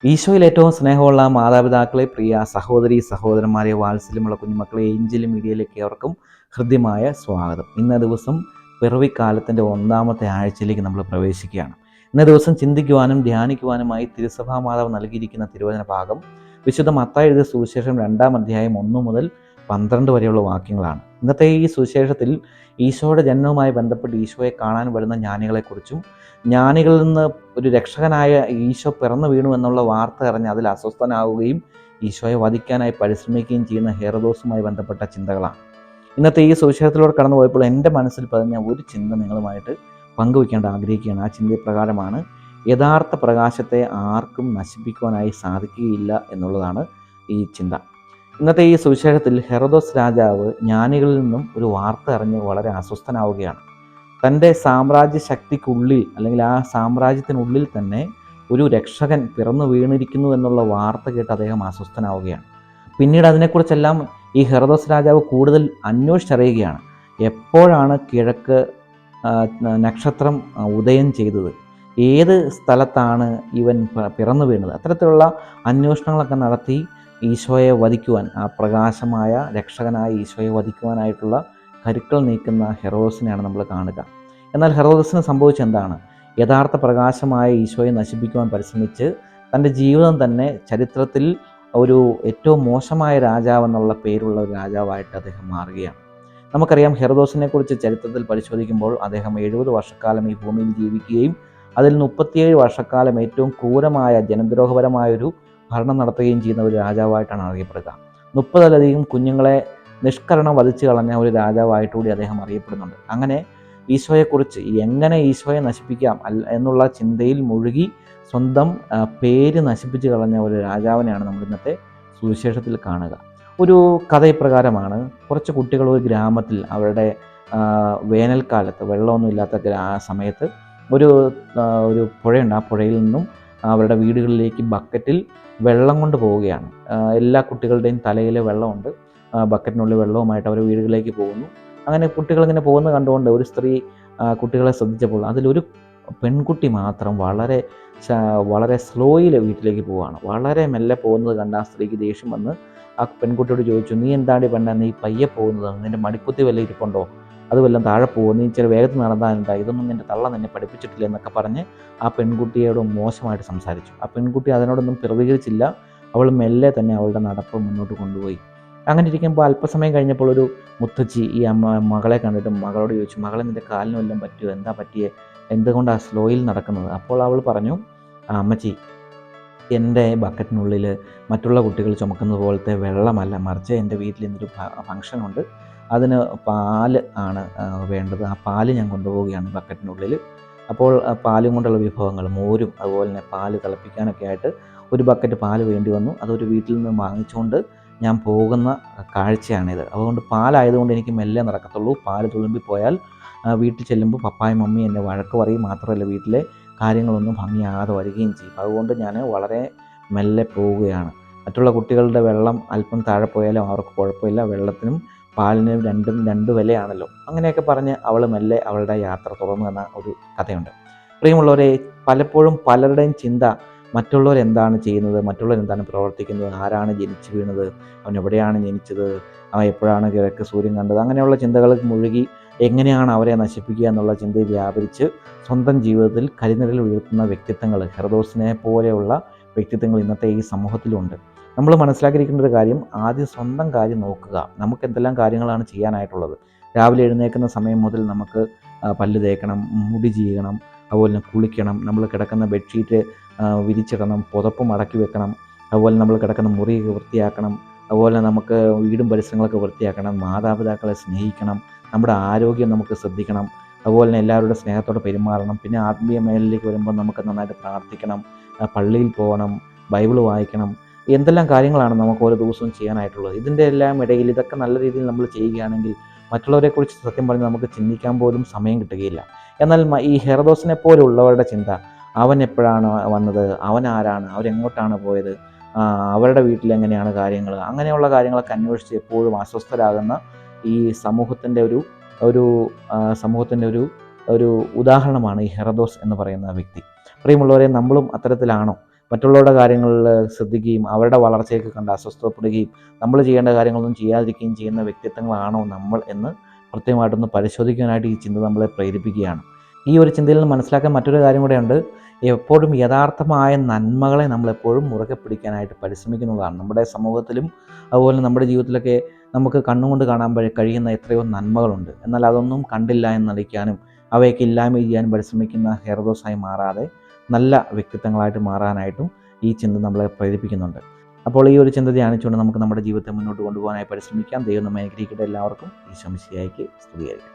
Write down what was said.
ഈശോയിൽ ഏറ്റവും സ്നേഹമുള്ള മാതാപിതാക്കളെ, പ്രിയ സഹോദരി സഹോദരന്മാരെ, വാത്സല്യമുള്ള കുഞ്ഞുമക്കളെ, ഏഞ്ചൽ മീഡിയയിലേക്ക് അവർക്കും ഹൃദ്യമായ സ്വാഗതം. ഇന്ന ദിവസം പിറവിക്കാലത്തിൻ്റെ ഒന്നാമത്തെ ആഴ്ചയിലേക്ക് നമ്മൾ പ്രവേശിക്കുകയാണ്. ഇന്ന ദിവസം ചിന്തിക്കുവാനും ധ്യാനിക്കുവാനുമായി തിരുസഭാ മാതാവ് നൽകിയിരിക്കുന്ന തിരുവചന ഭാഗം വിശുദ്ധ മത്തായി എഴുതിയ സുവിശേഷം 2-ാം അധ്യായം 1 മുതൽ 12 വരെയുള്ള വാക്യങ്ങളാണ്. ഇന്നത്തെ ഈ സുവിശേഷത്തിൽ ഈശോയുടെ ജനനവുമായി ബന്ധപ്പെട്ട് ഈശോയെ കാണാൻ വരുന്ന ജ്ഞാനികളെക്കുറിച്ചും ജ്ഞാനികളിൽ നിന്ന് ഒരു രക്ഷകനായ ഈശോ പിറന്നു വീണു എന്നുള്ള വാർത്ത അറിഞ്ഞ് അതിൽ അസ്വസ്ഥനാവുകയും ഈശോയെ വധിക്കാനായി പരിശ്രമിക്കുകയും ചെയ്യുന്ന ഹെറോദോസുമായി ബന്ധപ്പെട്ട ചിന്തകളാണ്. ഇന്നത്തെ ഈ സുവിശേഷത്തിലൂടെ കടന്നു പോയപ്പോൾ എൻ്റെ മനസ്സിൽ പതിഞ്ഞ ഒരു ചിന്ത നിങ്ങളുമായിട്ട് പങ്കുവയ്ക്കേണ്ട ആഗ്രഹിക്കുകയാണ്. ആ ചിന്തപ്രകാരമാണ്, യഥാർത്ഥ പ്രകാശത്തെ ആർക്കും നശിപ്പിക്കുവാനായി സാധിക്കുകയില്ല എന്നുള്ളതാണ് ഈ ചിന്ത. ഇന്നത്തെ ഈ സുവിശേഷത്തിൽ ഹെറോദോസ് രാജാവ് ജ്ഞാനികളിൽ നിന്നും ഒരു വാർത്ത അറിഞ്ഞ് വളരെ അസ്വസ്ഥനാവുകയാണ്. തൻ്റെ സാമ്രാജ്യ ശക്തിക്കുള്ളിൽ, അല്ലെങ്കിൽ ആ സാമ്രാജ്യത്തിനുള്ളിൽ തന്നെ ഒരു രക്ഷകൻ പിറന്നു വീണിരിക്കുന്നു എന്നുള്ള വാർത്ത കേട്ട് അദ്ദേഹം അസ്വസ്ഥനാവുകയാണ്. പിന്നീട് അതിനെക്കുറിച്ചെല്ലാം ഈ ഹെറോദോസ് രാജാവ് കൂടുതൽ അന്വേഷിച്ചറിയുകയാണ്. എപ്പോഴാണ് കിഴക്ക് നക്ഷത്രം ഉദയം ചെയ്തത്, ഏത് സ്ഥലത്താണ് ഇവൻ പിറന്നു വീണത്, അത്തരത്തിലുള്ള അന്വേഷണങ്ങളൊക്കെ നടത്തി ഈശോയെ വധിക്കുവാൻ, ആ പ്രകാശമായ രക്ഷകനായ ഈശോയെ വധിക്കുവാനായിട്ടുള്ള കരുക്കൾ നീക്കുന്ന ഹെറോദസിനെയാണ് നമ്മൾ കാണുക. എന്നാൽ ഹെറോദസിന് സംഭവിച്ച എന്താണ്? യഥാർത്ഥ പ്രകാശമായ ഈശോയെ നശിപ്പിക്കുവാൻ പരിശ്രമിച്ച് തൻ്റെ ജീവിതം തന്നെ ചരിത്രത്തിൽ ഒരു ഏറ്റവും മോശമായ രാജാവെന്നുള്ള പേരുള്ള ഒരു രാജാവായിട്ട് അദ്ദേഹം മാറുകയാണ്. നമുക്കറിയാം, ഹെറോദോസിനെ കുറിച്ച് ചരിത്രത്തിൽ പരിശോധിക്കുമ്പോൾ അദ്ദേഹം 70 വർഷക്കാലം ഈ ഭൂമിയിൽ ജീവിക്കുകയും അതിൽ 37 വർഷക്കാലം ഏറ്റവും ക്രൂരമായ ജനദ്രോഹപരമായൊരു ഭരണം നടത്തുകയും ചെയ്യുന്ന ഒരു രാജാവായിട്ടാണ് അറിയപ്പെടുക. 30-ലധികം കുഞ്ഞുങ്ങളെ നിഷ്കരണം വധിച്ചു കളഞ്ഞ ഒരു രാജാവായിട്ടുകൂടി അദ്ദേഹം അറിയപ്പെടുന്നുണ്ട്. അങ്ങനെ ഈശോയെക്കുറിച്ച് എങ്ങനെ ഈശോയെ നശിപ്പിക്കാം എന്നുള്ള ചിന്തയിൽ മുഴുകി സ്വന്തം പേര് നശിപ്പിച്ച് കളഞ്ഞ ഒരു രാജാവിനെയാണ് നമ്മൾ ഇന്നത്തെ സുവിശേഷത്തിൽ കാണുക. ഒരു കഥയിപ്രകാരമാണ്, കുറച്ച് കുട്ടികൾ ഒരു ഗ്രാമത്തിൽ അവരുടെ വേനൽക്കാലത്ത് വെള്ളമൊന്നും ഇല്ലാത്ത സമയത്ത് ഒരു പുഴയുണ്ട്. ആ പുഴയിൽ നിന്നും അവരുടെ വീടുകളിലേക്ക് ബക്കറ്റിൽ വെള്ളം കൊണ്ട് പോവുകയാണ്. എല്ലാ കുട്ടികളുടെയും തലയിൽ വെള്ളമുണ്ട്. ബക്കറ്റിനുള്ളിൽ വെള്ളവുമായിട്ട് അവർ വീടുകളിലേക്ക് പോകുന്നു. അങ്ങനെ കുട്ടികളിങ്ങനെ പോകുന്നത് കണ്ടുകൊണ്ട് ഒരു സ്ത്രീ കുട്ടികളെ ശ്രദ്ധിച്ചപ്പോൾ അതിലൊരു പെൺകുട്ടി മാത്രം വളരെ സ്ലോയിൽ വീട്ടിലേക്ക് പോവുകയാണ്. വളരെ മെല്ലെ പോകുന്നത് കണ്ട ആ സ്ത്രീക്ക് ദേഷ്യം വന്ന് ആ പെൺകുട്ടിയോട് ചോദിച്ചു, നീ എന്താടി പെണ്ണ, നീ പയ്യെ പോകുന്നത്, നിൻ്റെ മടിക്കുത്തി വല്ല ഇരിപ്പുണ്ടോ, അത് വല്ലതും താഴെ പോകും, നീ ചില വേഗത്തിൽ നടന്നാലുണ്ടാ, ഇതൊന്നും നിൻ്റെ തള്ള നിന്നെ പഠിപ്പിച്ചിട്ടില്ല എന്നൊക്കെ പറഞ്ഞ് ആ പെൺകുട്ടിയോട് മോശമായിട്ട് സംസാരിച്ചു. ആ പെൺകുട്ടി അതിനോടൊന്നും പ്രതികരിച്ചില്ല. അവൾ മെല്ലെ തന്നെ അവളുടെ നടപ്പ് മുന്നോട്ട് കൊണ്ടുപോയി. അങ്ങനെ ഇരിക്കുമ്പോൾ അല്പസമയം കഴിഞ്ഞപ്പോൾ ഒരു മുത്തച്ഛി ഈ മകളെ കണ്ടിട്ട് മകളോട് ചോദിച്ചു, മകളെ നിൻ്റെ കാലിന് വല്ലതും പറ്റുമോ, എന്താ പറ്റിയേ, എന്തുകൊണ്ടാണ് സ്ലോയിൽ നടക്കുന്നത്? അപ്പോൾ അവൾ പറഞ്ഞു, അമ്മച്ചി, എൻ്റെ ബക്കറ്റിനുള്ളിൽ മറ്റുള്ള കുട്ടികൾ ചുമക്കുന്നത് പോലത്തെ വെള്ളമല്ല, മറിച്ച് എൻ്റെ വീട്ടിൽ ഇന്നൊരു ഫംഗ്ഷനുണ്ട്, അതിന് പാല് ആണ് വേണ്ടത്. ആ പാല് ഞാൻ കൊണ്ടുപോവുകയാണ് ബക്കറ്റിനുള്ളിൽ. അപ്പോൾ പാലും കൊണ്ടുള്ള വിഭവങ്ങൾ, മോരും അതുപോലെ തന്നെ പാല് തിളപ്പിക്കാനൊക്കെ ആയിട്ട് ഒരു ബക്കറ്റ് പാല് വേണ്ടി വന്നു. അതൊരു വീട്ടിൽ നിന്ന് വാങ്ങിച്ചുകൊണ്ട് ഞാൻ പോകുന്ന കാഴ്ചയാണിത്. അതുകൊണ്ട് പാലായതുകൊണ്ട് എനിക്ക് മെല്ലെ നടക്കത്തുള്ളൂ. പാല് തുളുമ്പിപ്പോയാൽ വീട്ടിൽ ചെല്ലുമ്പോൾ പപ്പായും മമ്മിയും എന്നെ വഴക്ക് പറയും. മാത്രമല്ല വീട്ടിലെ കാര്യങ്ങളൊന്നും ഭംഗിയാകാതെ വരികയും ചെയ്യും. അതുകൊണ്ട് ഞാൻ വളരെ മെല്ലെ പോവുകയാണ്. മറ്റുള്ള കുട്ടികളുടെ വെള്ളം അല്പം താഴെ പോയാലും അവർക്ക് കുഴപ്പമില്ല, വെള്ളത്തിനും പാലിനും രണ്ട് വിലയാണല്ലോ. അങ്ങനെയൊക്കെ പറഞ്ഞ് അവൾ മെല്ലെ അവളുടെ യാത്ര തുറന്നു എന്ന ഒരു കഥയുണ്ട്. പ്രിയമുള്ളവരെ, പലപ്പോഴും പലരുടെയും ചിന്ത മറ്റുള്ളവരെന്താണ് ചെയ്യുന്നത്, മറ്റുള്ളവരെന്താണ് പ്രവർത്തിക്കുന്നത്, ആരാണ് ജനിച്ചു വീണത്, അവൻ എവിടെയാണ് ജനിച്ചത്, അവൻ എപ്പോഴാണ് കിഴക്ക് സൂര്യൻ കണ്ടത്, അങ്ങനെയുള്ള ചിന്തകളിൽ മുഴുകി എങ്ങനെയാണ് അവരെ നശിപ്പിക്കുക എന്നുള്ള ചിന്തയിൽ വ്യാപരിച്ച് സ്വന്തം ജീവിതത്തിൽ കരിനിഴൽ വീഴ്ത്തുന്ന വ്യക്തിത്വങ്ങൾ, ഹെറോദോസിനെ പോലെയുള്ള വ്യക്തിത്വങ്ങൾ ഇന്നത്തെ ഈ സമൂഹത്തിലുണ്ട്. നമ്മൾ മനസ്സിലാക്കിയിരിക്കേണ്ട ഒരു കാര്യം, ആദ്യം സ്വന്തം കാര്യം നോക്കുക. നമുക്ക് എന്തെല്ലാം കാര്യങ്ങളാണ് ചെയ്യാനായിട്ടുള്ളത്? രാവിലെ എഴുന്നേൽക്കുന്ന സമയം മുതൽ നമുക്ക് പല്ല് തേക്കണം, മുടി ചീകണം, അതുപോലെ തന്നെ കുളിക്കണം, നമ്മൾ കിടക്കുന്ന ബെഡ്ഷീറ്റ് വിരിച്ചിടണം, പുതപ്പ് മടക്കി വെക്കണം, അതുപോലെ നമ്മൾ കിടക്കുന്ന മുറി വൃത്തിയാക്കണം, അതുപോലെ നമുക്ക് വീടും പരിസരങ്ങളൊക്കെ വൃത്തിയാക്കണം, മാതാപിതാക്കളെ സ്നേഹിക്കണം, നമ്മുടെ ആരോഗ്യം നമുക്ക് ശ്രദ്ധിക്കണം, അതുപോലെ തന്നെ എല്ലാവരുടെ സ്നേഹത്തോടെ പെരുമാറണം. പിന്നെ ആത്മീയ മേഖലയിലേക്ക് വരുമ്പോൾ നമുക്ക് നന്നായിട്ട് പ്രാർത്ഥിക്കണം, പള്ളിയിൽ പോകണം, ബൈബിൾ വായിക്കണം. എന്തെല്ലാം കാര്യങ്ങളാണ് നമുക്ക് ഓരോ ദിവസവും ചെയ്യാനായിട്ടുള്ളത്. ഇതിൻ്റെ എല്ലാം ഇടയിൽ ഇതൊക്കെ നല്ല രീതിയിൽ നമ്മൾ ചെയ്യുകയാണെങ്കിൽ മറ്റുള്ളവരെക്കുറിച്ച് സത്യം പറഞ്ഞ് നമുക്ക് ചിന്തിക്കാൻ പോലും സമയം കിട്ടുകയില്ല. എന്നാൽ ഈ ഹെറോദോസിനെ പോലുള്ളവരുടെ ചിന്ത, അവൻ എപ്പോഴാണ് വന്നത്, അവൻ ആരാണ്, അവരെങ്ങോട്ടാണ് പോയത്, അവരുടെ വീട്ടിലെങ്ങനെയാണ് കാര്യങ്ങൾ, അങ്ങനെയുള്ള കാര്യങ്ങളൊക്കെ അന്വേഷിച്ച് എപ്പോഴും അസ്വസ്ഥരാകുന്ന ഈ സമൂഹത്തിൻ്റെ ഒരു ഉദാഹരണമാണ് ഈ ഹെറോദോസ് എന്ന് പറയുന്ന വ്യക്തി. പ്രിയമുള്ളവരെ, നമ്മളും അത്തരത്തിലാണോ? മറ്റുള്ളവരുടെ കാര്യങ്ങളിൽ ശ്രദ്ധിക്കുകയും അവരുടെ വളർച്ചയൊക്കെ കണ്ട് അസ്വസ്ഥപ്പെടുകയും നമ്മൾ ചെയ്യേണ്ട കാര്യങ്ങളൊന്നും ചെയ്യാതിരിക്കുകയും ചെയ്യുന്ന വ്യക്തിത്വങ്ങളാണോ നമ്മൾ എന്ന് കൃത്യമായിട്ടൊന്ന് പരിശോധിക്കാനായിട്ട് ഈ ചിന്ത നമ്മളെ പ്രേരിപ്പിക്കുകയാണ്. ഈ ഒരു ചിന്തയിൽ നിന്ന് മനസ്സിലാക്കാൻ മറ്റൊരു കാര്യം കൂടെയുണ്ട്. എപ്പോഴും യഥാർത്ഥമായ നന്മകളെ നമ്മളെപ്പോഴും മുറുകെ പിടിക്കാനായിട്ട് പരിശ്രമിക്കുന്നതാണ്. നമ്മുടെ സമൂഹത്തിലും അതുപോലെ നമ്മുടെ ജീവിതത്തിലൊക്കെ നമുക്ക് കണ്ണുകൊണ്ട് കാണാൻ കഴിയുന്ന എത്രയോ നന്മകളുണ്ട്. എന്നാൽ അതൊന്നും കണ്ടില്ല എന്ന് നടിക്കാനും അവയൊക്കെ ഇല്ലായ്മ ചെയ്യാനും പരിശ്രമിക്കുന്ന ഹെയർദോസായി മാറാതെ നല്ല വ്യക്തിത്വങ്ങളായിട്ട് മാറാനായിട്ടും ഈ ചിന്ത നമ്മളെ പ്രേരിപ്പിക്കുന്നുണ്ട്. അപ്പോൾ ഈ ഒരു ചിന്ത ധ്യാനിച്ചുകൊണ്ട് നമുക്ക് നമ്മുടെ ജീവിതത്തെ മുന്നോട്ട് കൊണ്ടുപോകാനായി പരിശ്രമിക്കാം. ദൈവം നമ്മെ അനുഗ്രഹിക്കട്ടെ. എല്ലാവർക്കും ഈശോ മിശിഹായ്ക്ക് സ്തുതിയായിരിക്കട്ടെ.